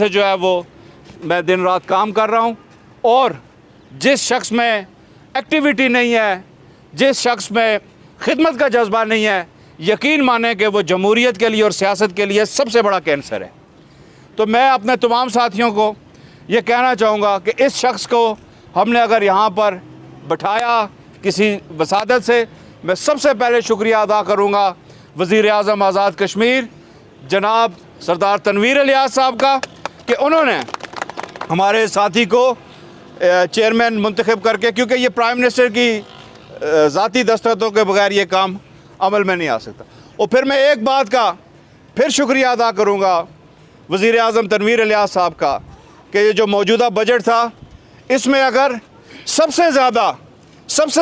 से जो है वो मैं दिन रात काम कर रहा हूँ। और जिस शख्स में एक्टिविटी नहीं है, जिस शख्स में खिदमत का जज्बा नहीं है, यकीन माने कि वो जमहूरियत के लिए और सियासत के लिए सबसे बड़ा कैंसर है। तो मैं अपने तमाम साथियों को ये कहना चाहूँगा कि इस शख्स को हमने अगर यहाँ पर बैठाया किसी वसादत से, मैं सबसे पहले शुक्रिया अदा करूँगा वज़ीर आज़म आज़ाद कश्मीर जनाब सरदार तनवीर इलियास साहब का कि उन्होंने हमारे साथी को चेयरमैन मुंतखब करके, क्योंकि ये प्राइम मिनिस्टर की ज़ाती दस्तखतों के बगैर ये काम अमल में नहीं आ सकता। और फिर मैं एक बात का फिर शुक्रिया अदा करूँगा वज़ीर आज़म तनवीर इलियास साहब का कि ये जो मौजूदा बजट था, इसमें अगर सबसे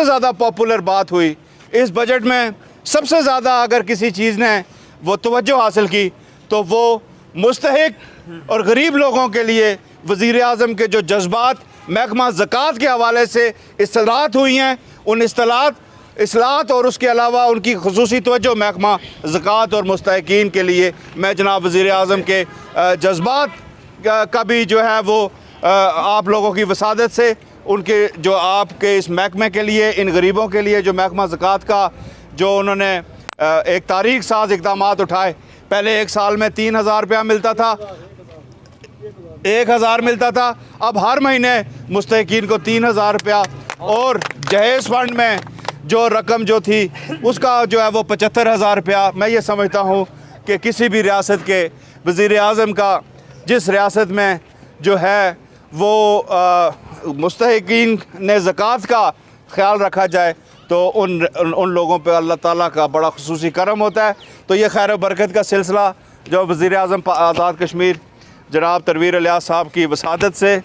ज़्यादा पॉपुलर बात हुई, इस बजट में सबसे ज़्यादा अगर किसी चीज़ ने वो तवज्जो हासिल की तो वो मुस्तहिक और गरीब लोगों के लिए वज़ीर आज़म के जो जज्बात महकमा ज़कात के हवाले से इस्लाहत हुई हैं, उन इस्लाहत और उसके अलावा उनकी खुसूसी तवज्जो महकमा ज़कात और मुस्तहिकीन के लिए मैं जनाब वज़ीर आज़म के जज्बात का भी जो है वो आप लोगों की वसादत से उनके जो आपके इस महकमे के लिए, इन गरीबों के लिए जो महकमा ज़कात का जो उन्होंने एक तारीख साज इक़दाम उठाए। पहले एक साल में 3,000 रुपया मिलता था, 1,000 मिलता था, अब हर महीने मुस्तहिकीन को 3,000 रुपया, और जहेज़ फंड में जो रकम जो थी उसका जो है वो 75,000 रुपया। मैं ये समझता हूँ कि किसी भी रियासत के वज़ीर आज़म का जिस रियासत में जो है वो मुस्तहिकीन ने ज़कात का ख्याल रखा जाए तो उन लोगों पे अल्लाह ताला का बड़ा खुसूसी करम होता है। तो ये खैर बरकत का सिलसिला जो वज़ीर आज़म आज़ाद कश्मीर जनाब तनवीर इलियास साहब की वसादत से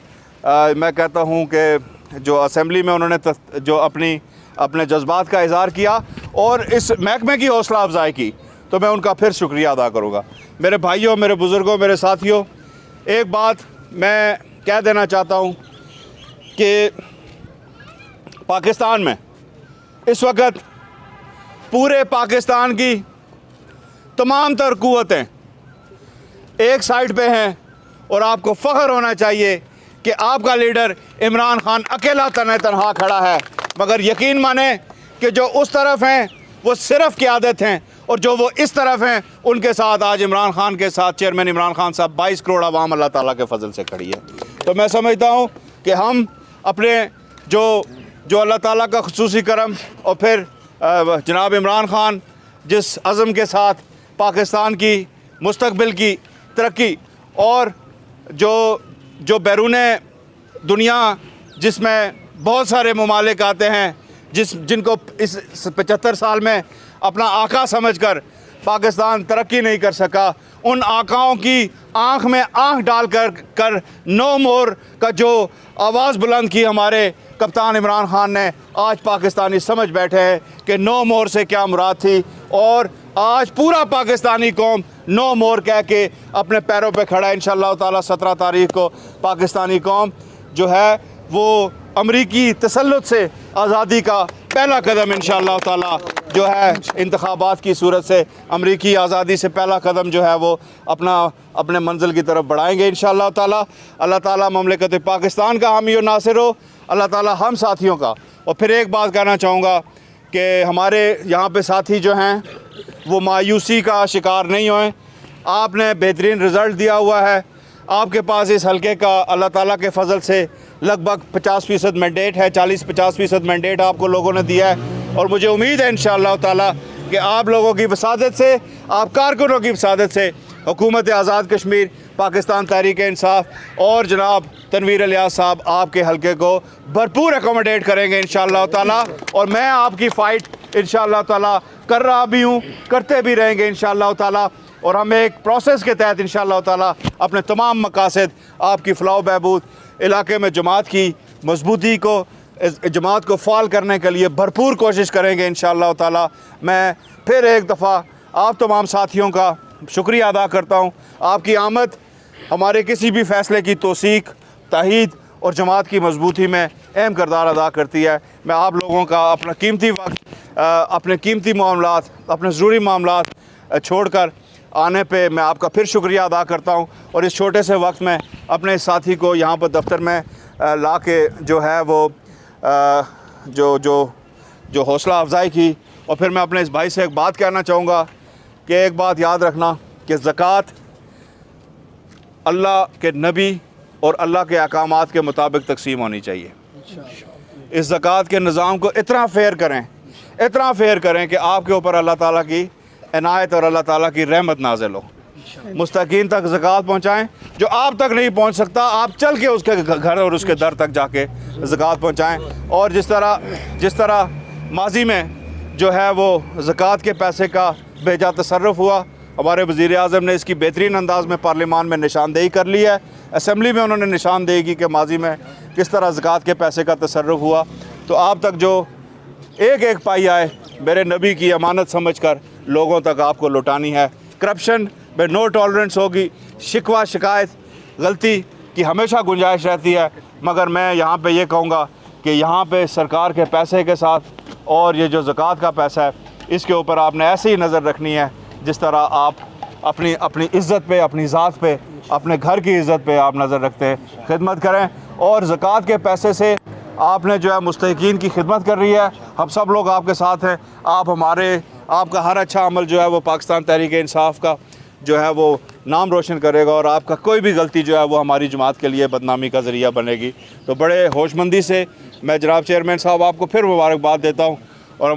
मैं कहता हूँ कि जो असम्बली में उन्होंने जो अपने जज्बात का इज़हार किया और इस महकमे की हौसला अफजाई की, तो मैं उनका फिर शुक्रिया अदा करूँगा। मेरे भाइयों, मेरे बुज़ुर्गों, मेरे साथियों, एक बात मैं कह देना चाहता हूँ कि पाकिस्तान में इस वक्त पूरे पाकिस्तान की तमाम तर क़ुव्वतें एक साइड पे हैं और आपको फ़ख्र होना चाहिए कि आपका लीडर इमरान खान अकेला तन्हा खड़ा है। मगर यकीन माने कि जो उस तरफ हैं वो सिर्फ़ क़यादत हैं और जो वो इस तरफ हैं उनके साथ आज इमरान खान के साथ चेयरमैन इमरान खान साहब 22 करोड़ आवाम अल्लाह ताला के फजल से खड़ी है। तो मैं समझता हूँ कि हम अपने जो अल्लाह ताला का खुसूसी करम और फिर जनाब इमरान खान जिस अज़म के साथ पाकिस्तान की मुस्तक़बिल की तरक्की और जो बैरून दुनिया जिसमें बहुत सारे ममालिक आते हैं जिनको इस 75 साल में अपना आका समझकर पाकिस्तान तरक्की नहीं कर सका, उन आकाओं की आँख में आँख डाल कर नो मोर का जो आवाज़ बुलंद की हमारे कप्तान इमरान खान ने, आज पाकिस्तानी समझ बैठे हैं कि नो मोर से क्या मुराद थी। और आज पूरा पाकिस्तानी कौम नो मोर कह के अपने पैरों पे खड़ा है। इंशाअल्लाह ताला 17 तारीख को पाकिस्तानी कौम जो है वो अमरीकी तसल्लुत से आज़ादी का पहला कदम इंशाअल्लाह ताला जो है इंतखाबात की सूरत से अमरीकी आज़ादी से पहला कदम जो है वो अपने मंजिल की तरफ बढ़ाएंगे इंशाअल्लाह ताला। अल्लाह ताला ममलिकत पाकिस्तान का हामी और नासिर हो, अल्लाह ताला हम साथियों का। और फिर एक बात कहना चाहूँगा कि हमारे यहाँ पे साथी जो हैं वो मायूसी का शिकार नहीं होएं। आपने बेहतरीन रिज़ल्ट दिया हुआ है, आपके पास इस हलके का अल्लाह ताला के फ़ज़ल से लगभग 50% मैंडेट है, 40-50% मैंडेट आपको लोगों ने दिया है। और मुझे उम्मीद है इंशाअल्लाह ताला कि आप लोगों की वसादत से, आप कारकुनों की वसादत से हुकूमत आज़ाद कश्मीर, पाकिस्तान तहरीक इंसाफ और जनाब तनवीर इलियास साहब आपके हलके को भरपूर अकोमोडेट करेंगे इंशाअल्लाह ताला। और मैं आपकी फ़ाइट इंशाअल्लाह ताला कर रहा भी हूँ, करते भी रहेंगे इंशाअल्लाह ताला। और हम एक प्रोसेस के तहत इंशाअल्लाह ताला अपने तमाम मकासद आपकी फ़लाह बहबूद, इलाके में जमात की मजबूती को, जमात को फ़ाल करने के लिए भरपूर कोशिश करेंगे इंशाअल्लाह ताला। मैं फिर एक दफ़ा आप तमाम साथियों का शुक्रिया अदा करता हूँ। आपकी आमद हमारे किसी भी फ़ैसले की तौसीक, ताहीद और जमात की मजबूती में अहम किरदार अदा करती है। मैं आप लोगों का अपना कीमती वक्त, अपने कीमती मामलात, अपने ज़रूरी मामलात छोड़कर आने पे मैं आपका फिर शुक्रिया अदा करता हूँ। और इस छोटे से वक्त में अपने साथी को यहाँ पर दफ्तर में ला के जो है वो जो हौसला अफजाई की। और फिर मैं अपने इस भाई से एक बात कहना चाहूँगा कि एक बात याद रखना कि ज़कात अल्लाह के नबी और अल्लाह के अहकामात के मुताबिक तकसीम होनी चाहिए। इस ज़कात के निज़ाम को इतना फेयर करें कि आपके ऊपर अल्लाह ताला की इनायत और अल्लाह ताला की रहमत नाज़िल हो। मुस्तकीन तक ज़कात पहुँचाएँ, जो आप तक नहीं पहुँच सकता आप चल के उसके घर और उसके दर तक जाके ज़कात पहुँचाएँ। और जिस तरह माजी में जो है वो ज़कात के पैसे का बेजा तसर्रुफ़ हुआ, हमारे वज़ीर आज़म ने इसकी बेहतरीन अंदाज़ में पार्लियामान में निशानदेही कर ली है। असम्बली में उन्होंने निशानदेही की कि माजी में किस तरह ज़कात के पैसे का तसर्रुफ़ हुआ। तो आप तक जो एक एक पाई आए मेरे नबी की अमानत समझकर लोगों तक आपको लौटानी है। करप्शन में नो टॉलरेंस होगी। शिकवा शिकायत गलती की हमेशा गुंजाइश रहती है, मगर मैं यहाँ पे ये कहूँगा कि यहाँ पे सरकार के पैसे के साथ और ये जो ज़कात का पैसा है इसके ऊपर आपने ऐसे ही नज़र रखनी है जिस तरह आप अपनी इज़्ज़त पे, अपनी ज़ात पे, अपने घर की इज़्ज़त पे आप नज़र रखते हैं। खिदमत करें और ज़कात के पैसे से आपने जो है मुस्तहिकीन की खिदमत कर रही है। हम सब लोग आपके साथ हैं। आपका हर अच्छा अमल जो है वो पाकिस्तान तहरीक इंसाफ का जो है वो नाम रोशन करेगा और आपका कोई भी गलती जो है वो हमारी जमात के लिए बदनामी का ज़रिया बनेगी। तो बड़े होशमंदी से मैं जनाब चेयरमैन साहब आपको फिर मुबारकबाद देता हूँ और